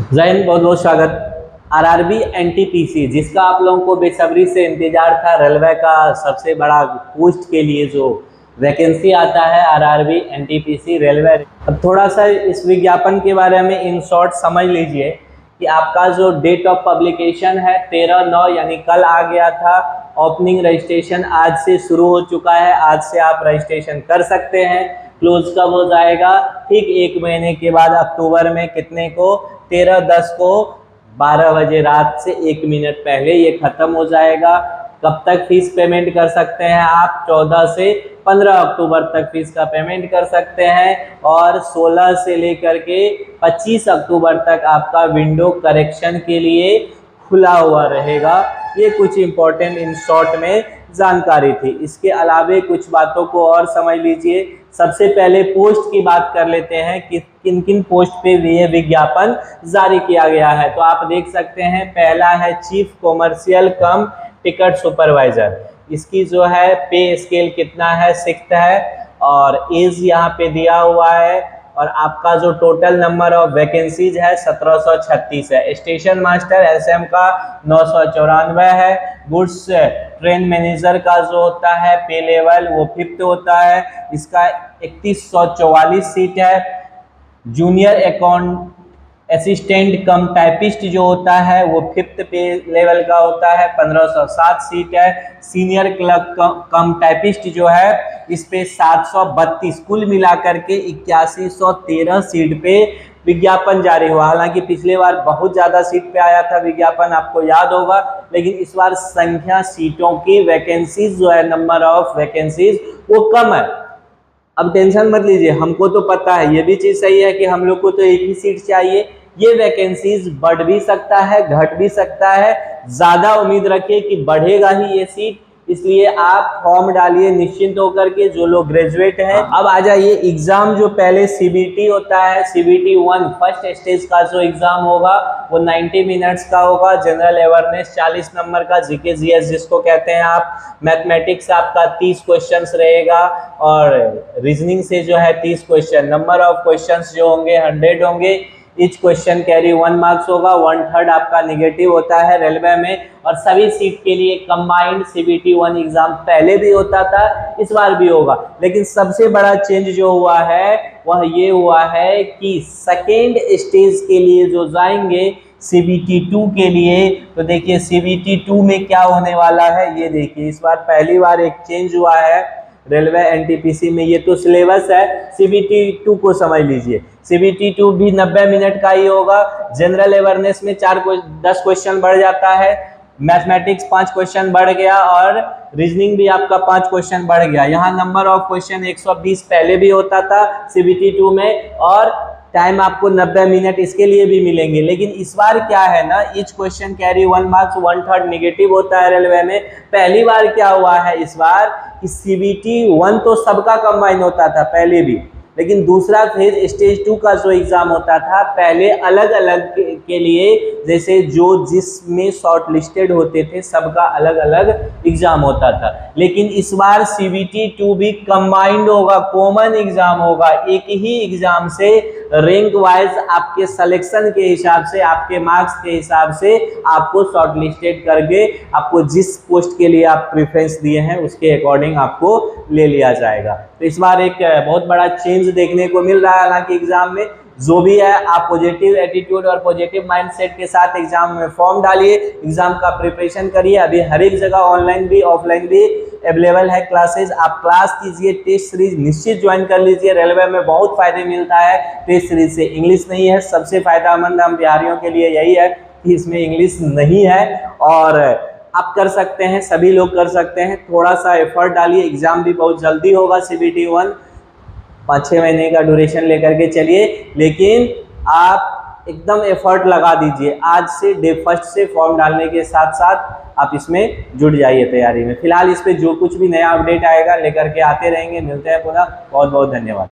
जय हिंद, बहुत बहुत स्वागत। आरआरबी एनटीपीसी, जिसका आप लोगों को बेसब्री से इंतजार था, रेलवे का सबसे बड़ा पोस्ट के लिए जो वैकेंसी आता है आरआरबी एनटीपीसी रेलवे। अब थोड़ा सा इस विज्ञापन के बारे में इन शॉर्ट समझ लीजिए कि आपका जो डेट ऑफ पब्लिकेशन है 13/9 यानी कल आ गया था। ओपनिंग रजिस्ट्रेशन आज से शुरू हो चुका है, आज से आप रजिस्ट्रेशन कर सकते हैं। क्लोज कब हो जाएगा? ठीक 1 महीने के बाद अक्टूबर में कितने को? 13/10 को 12 बजे रात से 1 मिनट पहले ये खत्म हो जाएगा। कब तक फीस पेमेंट कर सकते हैं आप? 14 से 15 अक्टूबर तक फीस का पेमेंट कर सकते हैं और 16 से लेकर के 25 अक्टूबर तक आपका विंडो करेक्शन के लिए खुला हुआ रहेगा। ये कुछ इम्पोर्टेंट इन शॉर्ट में जानकारी थी। इसके अलावे कुछ बातों को और समझ लीजिए। सबसे पहले पोस्ट की बात कर लेते हैं कि किन किन पोस्ट पे ये विज्ञापन जारी किया गया है। तो आप देख सकते हैं, पहला है चीफ कॉमर्शियल कम टिकट सुपरवाइजर। इसकी जो है पे स्केल कितना है? 6th है और एज यहाँ पे दिया हुआ है। और आपका जो टोटल नंबर ऑफ वैकेंसीज है 1736 है। स्टेशन मास्टर एसएम का 994 है। गुड्स ट्रेन मैनेजर का जो होता है पे लेवल वो 5th होता है, इसका 3144 सीट है। जूनियर अकाउंट असिस्टेंट कम टाइपिस्ट जो होता है वो 5th पे लेवल का होता है, 1507 सीट है। सीनियर क्लर्क कम टाइपिस्ट जो है इस पे 732, कुल मिलाकर के 8113 सीट पे विज्ञापन जारी हुआ। हालांकि पिछले बार बहुत ज़्यादा सीट पे आया था विज्ञापन, आपको याद होगा, लेकिन इस बार संख्या सीटों की वैकेंसीज जो है, नंबर ऑफ वैकेंसीज वो कम है। अब टेंशन मत लीजिए, हमको तो पता है, ये भी चीज़ सही है कि हम लोग को तो एक ही सीट चाहिए। ये वैकेंसीज बढ़ भी सकता है, घट भी सकता है। ज़्यादा उम्मीद रखिए कि बढ़ेगा ही ये सीट, इसलिए आप फॉर्म डालिए निश्चिंत होकर के, जो लोग ग्रेजुएट हैं। अब आ जाइए एग्जाम। जो पहले सीबीटी होता है, सीबीटी 1 फर्स्ट स्टेज का जो एग्जाम होगा वो 90 मिनट्स का होगा। जनरल अवेयरनेस 40 नंबर का, जीके जीएस जिसको कहते हैं आप। मैथमेटिक्स आपका 30 क्वेश्चंस रहेगा और रीजनिंग से जो है 30 क्वेश्चन। नंबर ऑफ क्वेश्चंस जो होंगे 100 होंगे। ईच क्वेश्चन कैरी 1 मार्क्स होगा। 1/3 आपका निगेटिव होता है रेलवे में। और सभी सीट के लिए कंबाइंड सीबीटी 1 एग्जाम पहले भी होता था, इस बार भी होगा। लेकिन सबसे बड़ा चेंज जो हुआ है वह ये हुआ है कि सेकेंड स्टेज के लिए जो जाएंगे सीबीटी 2 के लिए, तो देखिए सीबीटी 2 में क्या होने वाला है ये देखिए। इस बार पहली बार एक चेंज हुआ है रेलवे एनटीपीसी में। ये तो सिलेबस है, सीबीटी 2 को समझ लीजिए। सीबीटी 2 भी 90 मिनट का ही होगा। जनरल अवेयरनेस में 10 क्वेश्चन बढ़ जाता है, मैथमेटिक्स 5 क्वेश्चन बढ़ गया और रीजनिंग भी आपका 5 क्वेश्चन बढ़ गया। यहाँ नंबर ऑफ क्वेश्चन 120 पहले भी होता था सीबीटी 2 में, और टाइम आपको 90 मिनट इसके लिए भी मिलेंगे। लेकिन इस बार क्या है ना, each question carry 1 marks, 1/3 negative होता है रेलवे में। पहली बार क्या हुआ है इस बार कि सीबीटी 1 तो सबका कंबाइन होता था पहले भी, लेकिन दूसरा फेज स्टेज 2 का जो एग्जाम होता था पहले अलग अलग के लिए, जैसे जो जिसमें शॉर्ट लिस्टेड होते थे सबका अलग अलग एग्जाम होता था। लेकिन इस बार सीबीटी 2 भी कंबाइंड होगा, कॉमन एग्जाम होगा। एक ही एग्जाम से रैंक वाइज आपके सिलेक्शन के हिसाब से, आपके मार्क्स के हिसाब से आपको शॉर्ट लिस्टेड करके आपको जिस पोस्ट के लिए आप प्रेफरेंस दिए हैं उसके अकॉर्डिंग आपको ले लिया जाएगा। तो इस बार एक बहुत बड़ा चेंज देखने को मिल रहा है। हालांकि एग्जाम में जो भी है आप पॉजिटिव एटीट्यूड और पॉजिटिव माइंडसेट के साथ एग्जाम में फॉर्म डालिए, एग्जाम का प्रिपरेशन करिए। अभी हर एक जगह ऑनलाइन भी ऑफलाइन भी अवेलेबल है क्लासेज, आप क्लास कीजिए। टेस्ट सीरीज निश्चित ज्वाइन कर लीजिए, रेलवे में बहुत फायदे मिलता है टेस्ट सीरीज से। इंग्लिश नहीं है, सबसे फायदेमंद हम बिहारियों के लिए यही है कि इसमें इंग्लिश नहीं है और आप कर सकते हैं, सभी लोग कर सकते हैं। थोड़ा सा एफर्ट डालिए, एग्जाम भी बहुत जल्दी होगा सीबीटी 1, 5-6 महीने का ड्यूरेशन लेकर के चलिए, लेकिन आप एकदम एफर्ट लगा दीजिए। आज से डे फर्स्ट से फॉर्म डालने के साथ साथ आप इसमें जुट जाइए तैयारी में। फिलहाल इस पे जो कुछ भी नया अपडेट आएगा लेकर के आते रहेंगे। मिलते हैं पुनः, बहुत बहुत धन्यवाद।